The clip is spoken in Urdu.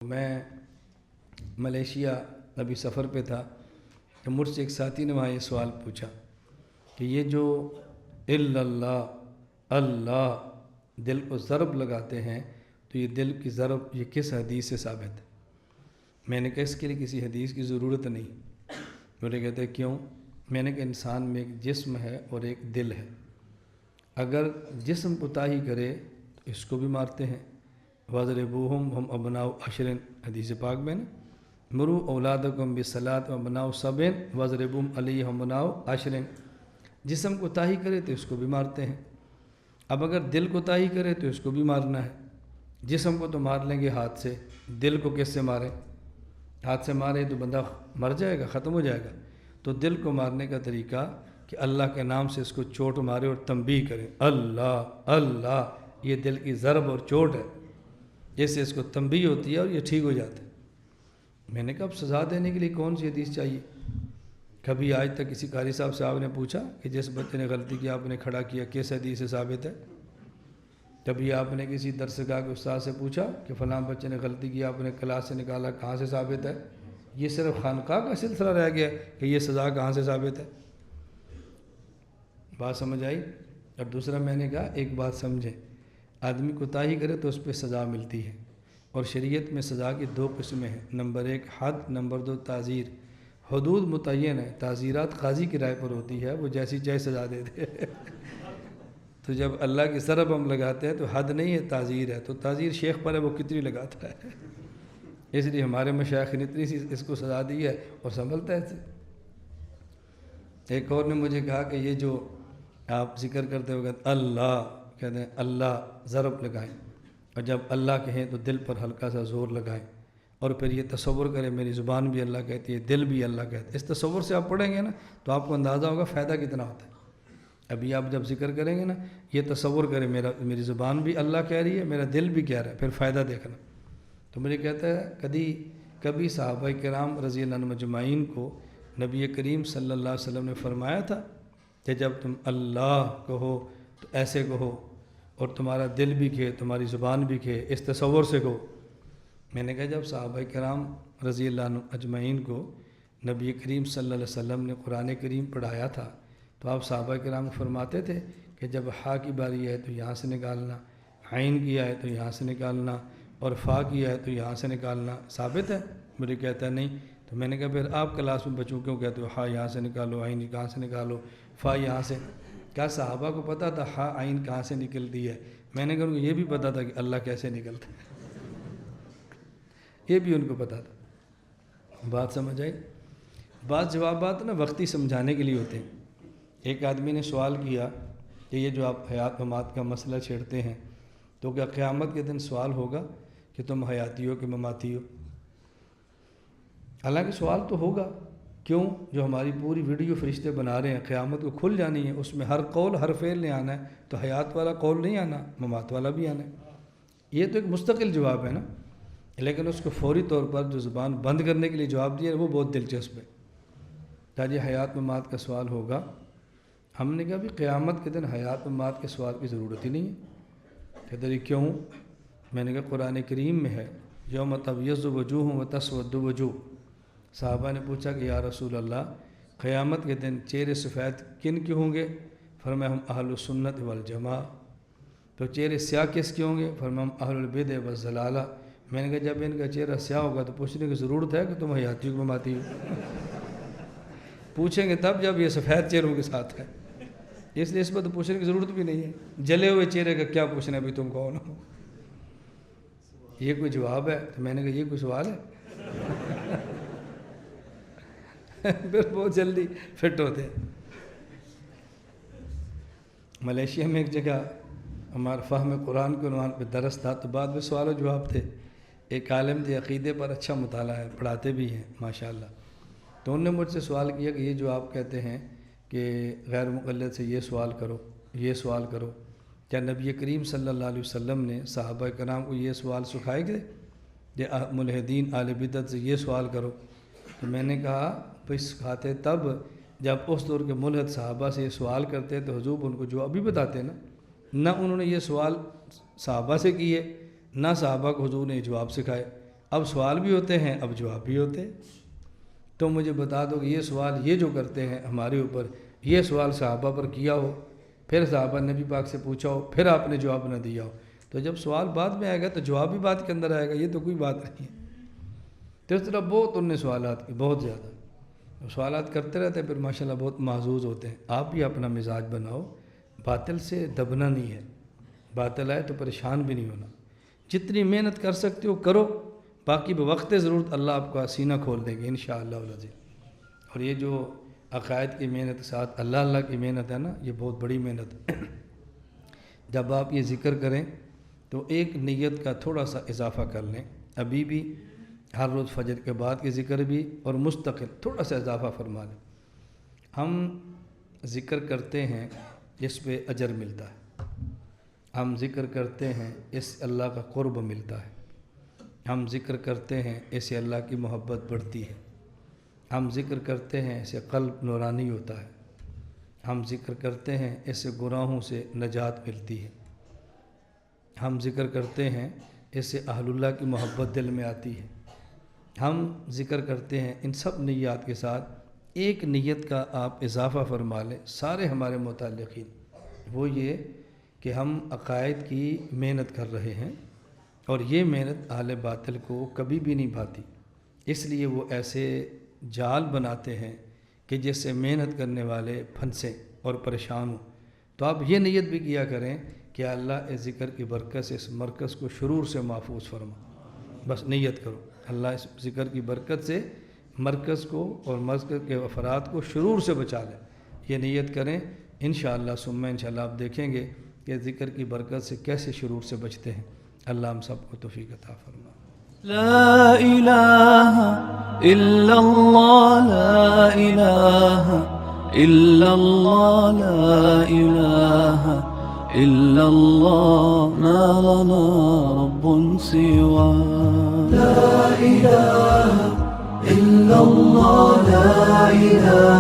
میں ملیشیا ابھی سفر پہ تھا تو مجھ سے ایک ساتھی نے وہاں یہ سوال پوچھا کہ یہ جو اللہ اللہ دل کو ضرب لگاتے ہیں تو یہ دل کی ضرب یہ کس حدیث سے ثابت ہے؟ میں نے کہا اس کے لیے کسی حدیث کی ضرورت نہیں۔ مجھے کہتے ہیں کیوں؟ میں نے کہا انسان میں ایک جسم ہے اور ایک دل ہے، اگر جسم کوتاہی کرے تو اس کو بھی مارتے ہیں۔ وَاضْرِبُوهُمْ هُمْ أَبْنَاءُ عَشْرٍ حدیث پاک میں مُرُوا أَوْلَادَكُمْ بِالصَّلَاةِ وَأَبْنَاءُ سَبْعٍ وَاضْرِبُوهُمْ عَلَيْهَا أَبْنَاءُ عَشْرٍ۔ جسم کوتاہی کرے تو اس کو بھی مارتے ہیں، اب اگر دل کوتاہی کرے تو اس کو بھی مارنا ہے۔ جسم کو تو مار لیں گے ہاتھ سے، دل کو کس سے ماریں؟ ہاتھ سے مارے تو بندہ مر جائے گا، ختم ہو جائے گا۔ تو دل کو مارنے کا طریقہ کہ اللہ کے نام سے اس کو چوٹ مارے اور تنبیہ کرے، اللہ اللہ، یہ دل کی ضرب اور چوٹ ہے، جیسے اس کو تنبیہ ہوتی ہے اور یہ ٹھیک ہو جاتا ہے۔ میں نے کہا اب سزا دینے کے لیے کون سی حدیث چاہیے؟ کبھی آج تک کسی قاری صاحب سے آپ نے پوچھا کہ جس بچے نے غلطی کی آپ نے کھڑا کیا کس حدیث سے ثابت ہے؟ کبھی آپ نے کسی درسگاہ کے استاد سے پوچھا کہ فلاں بچے نے غلطی کی آپ نے کلاس سے نکالا کہاں سے ثابت ہے؟ یہ صرف خانقاہ کا سلسلہ رہ گیا کہ یہ سزا کہاں سے ثابت ہے؟ بات سمجھ آئی؟ اور دوسرا میں نے کہا ایک بات سمجھیں، آدمی کوتاہی کرے تو اس پہ سزا ملتی ہے، اور شریعت میں سزا کی دو قسمیں ہیں، نمبر ایک حد، نمبر دو تعزیر۔ حدود متعین ہے، تعزیرات قاضی کی رائے پر ہوتی ہے، وہ جیسی چاہے سزا دے دے۔ تو جب اللہ کی ضرب ہم لگاتے ہیں تو حد نہیں ہے، تعزیر ہے، تو تعزیر شیخ پر ہے وہ کتنی لگاتا ہے، اس لیے ہمارے مشائخ نے اتنی سی اس کو سزا دی ہے اور سنبھلتا ہے۔ ایک اور نے مجھے کہا کہ یہ جو آپ ذکر کرتے ہو اللہ کہتے ہیں اللہ ضرب لگائیں، اور جب اللہ کہیں تو دل پر ہلکا سا زور لگائیں، اور پھر یہ تصور کریں میری زبان بھی اللہ کہتی ہے، دل بھی اللہ کہتا ہے۔ اس تصور سے آپ پڑھیں گے نا تو آپ کو اندازہ ہوگا فائدہ کتنا ہوتا ہے۔ ابھی آپ جب ذکر کریں گے نا یہ تصور کریں میری زبان بھی اللہ کہہ رہی ہے، میرا دل بھی کہہ رہا ہے، پھر فائدہ دیکھنا۔ تو مجھے کہتا ہے کبھی صحابہ کرام رضی اللہ عنہم اجمعین کو نبی کریم صلی اللہ علیہ وسلم نے فرمایا تھا کہ جب تم اللہ کہو تو ایسے کہو، اور تمہارا دل بھی کہے، تمہاری زبان بھی کہے، اس تصور سے کہو۔ میں نے کہا جب صحابہ کرام رضی اللہ عنہم اجمعین کو نبی کریم صلی اللہ علیہ وسلم نے قرآن کریم پڑھایا تھا تو آپ صحابہ کرام کو فرماتے تھے کہ جب ہا کی باری ہے تو یہاں سے نکالنا، عین کی ہے تو یہاں سے نکالنا، اور فا کی ہے تو یہاں سے نکالنا، ثابت ہے؟ مجھے کہتا ہے نہیں۔ تو میں نے کہا پھر آپ کلاس میں بچوں کیوں کہتے ہو ہا یہاں سے نکالو، عین کہاں سے نکالو، فا یہاں سے؟ کیا صحابہ کو پتہ تھا ہا عین کہاں سے نکلتی ہے؟ میں نے کہا ان کو یہ بھی پتہ تھا کہ اللہ کیسے نکلتا ہے، یہ بھی ان کو پتہ تھا۔ بات سمجھ آئی؟ بعض جوابات نا وقتی سمجھانے کے لیے ہوتے ہیں۔ ایک آدمی نے سوال کیا کہ یہ جو آپ حیات ممات کا مسئلہ چھیڑتے ہیں تو کیا قیامت کے دن سوال ہوگا کہ تم حیاتی ہو کہ مماتی ہو؟ حالانکہ سوال تو ہوگا، کیوں؟ جو ہماری پوری ویڈیو فرشتے بنا رہے ہیں قیامت کو کھل جانی ہے، اس میں ہر قول ہر فعل نہیں آنا ہے، تو حیات والا قول نہیں آنا، ممات والا بھی آنا ہے۔ یہ تو ایک مستقل جواب ہے نا، لیکن اس کو فوری طور پر جو زبان بند کرنے کے لیے جواب دیا ہے وہ بہت دلچسپ ہے۔ تاکہ حیات ممات کا سوال ہوگا، ہم نے کہا بھی قیامت کے دن حیات ممات کے سوال کی ضرورت ہی نہیں ہے۔ کہتے ہیں کیوں؟ میں نے کہا قرآن کریم میں ہے یوم تبیض وجوہ و تسود وجوہ۔ صحابہ نے پوچھا کہ یا رسول اللہ قیامت کے دن چہرے سفید کن کے ہوں گے؟ فرمایا ہم اہل السنت والجماع۔ تو چہرے سیاہ کس کے ہوں گے؟ فرمایا ہم اہل البدع والضلالہ۔ میں نے کہا جب ان کا چہرہ سیاہ ہوگا تو پوچھنے کی ضرورت ہے کہ تم حیاتی کو مماتی ہو؟ پوچھیں گے تب جب یہ سفید چہروں کے ساتھ ہے، اس لیے اس پر تو پوچھنے کی ضرورت بھی نہیں ہے۔ جلے ہوئے چہرے کا کیا پوچھنا ہے بھی تم کون ہو؟ یہ کوئی جواب ہے؟ تو میں نے کہا یہ کوئی سوال ہے؟ پھر بہت جلدی فٹ ہوتے ہیں۔ ملیشیا میں ایک جگہ ہمارا فہم قرآن کے عنوان پہ درس تھا تو بعد میں سوال و جواب تھے۔ ایک عالم تھے، عقیدے پر اچھا مطالعہ ہے، پڑھاتے بھی ہیں ماشاءاللہ۔ تو انہوں نے مجھ سے سوال کیا کہ یہ جو آپ کہتے ہیں کہ غیر مقلد سے یہ سوال کرو یہ سوال کرو، کیا نبی کریم صلی اللہ علیہ وسلم نے صحابہ کرام کو یہ سوال سکھائے گئے کہ ملحدین اہل بدعت سے یہ سوال کرو؟ تو میں نے کہا بھئی سکھاتے تب جب اس دور کے ملحد صحابہ سے یہ سوال کرتے تو حضور ان کو جواب بھی بتاتے نا، نہ انہوں نے یہ سوال صحابہ سے کیے نہ صحابہ کو حضور نے جواب سکھائے۔ اب سوال بھی ہوتے ہیں، اب جواب بھی ہوتے ہیں۔ تو مجھے بتا دو کہ یہ سوال یہ جو کرتے ہیں ہمارے اوپر، یہ سوال صحابہ پر کیا ہو، پھر صحابہ نبی پاک سے پوچھا ہو، پھر آپ نے جواب نہ دیا ہو، تو جب سوال بعد میں آئے گا تو جواب بھی بات کے اندر آئے گا، یہ تو کوئی بات نہیں ہے۔ تو اس طرح بہت انہوں نے سوالات کی، بہت زیادہ سوالات کرتے رہتے ہیں، پھر ماشاءاللہ بہت محظوظ ہوتے ہیں۔ آپ بھی اپنا مزاج بناؤ، باطل سے دبنا نہیں ہے، باطل آئے تو پریشان بھی نہیں ہونا، جتنی محنت کر سکتے ہو کرو، باقی بوقت ضرورت اللہ آپ کا سینہ کھول دیں گے انشاءاللہ العزیز۔ اور یہ جو عقائد کی محنت کے ساتھ اللہ کی محنت ہے نا، یہ بہت بڑی محنت ہے۔ جب آپ یہ ذکر کریں تو ایک نیت کا تھوڑا سا اضافہ کر لیں، ابھی بھی ہر روز فجر کے بعد کے ذکر بھی، اور مستقل تھوڑا سا اضافہ فرما لیں۔ ہم ذکر کرتے ہیں اس پہ اجر ملتا ہے، ہم ذکر کرتے ہیں اس سے اللہ کا قرب ملتا ہے، ہم ذکر کرتے ہیں اس سے اللہ کی محبت بڑھتی ہے، ہم ذکر کرتے ہیں اس سے قلب نورانی ہوتا ہے، ہم ذکر کرتے ہیں اس سے گناہوں سے نجات ملتی ہے، ہم ذکر کرتے ہیں اس سے اہل اللہ کی محبت دل میں آتی ہے، ہم ذکر کرتے ہیں۔ ان سب نیات کے ساتھ ایک نیت کا آپ اضافہ فرما لیں سارے ہمارے متعلقین، وہ یہ کہ ہم عقائد کی محنت کر رہے ہیں، اور یہ محنت اہل باطل کو کبھی بھی نہیں بھاتی، اس لیے وہ ایسے جال بناتے ہیں کہ جس سے محنت کرنے والے پھنسیں اور پریشان ہوں۔ تو آپ یہ نیت بھی کیا کریں کہ اللہ اس ذکر کی برکت سے اس مرکز کو شرور سے محفوظ فرما، بس نیت کرو اللہ اس ذکر کی برکت سے مرکز کو اور مرکز کے افراد کو شرور سے بچا لے، یہ نیت کریں انشاءاللہ ثم انشاءاللہ آپ دیکھیں گے کہ ذکر کی برکت سے کیسے شرور سے بچتے ہیں۔ اللہ ہم سب کو توفیق عطا فرما۔ لا إله إلا الله، لا إله إلا الله، لا إله إلا الله، ما لنا رب سوى. لا إله إلا الله، لا إله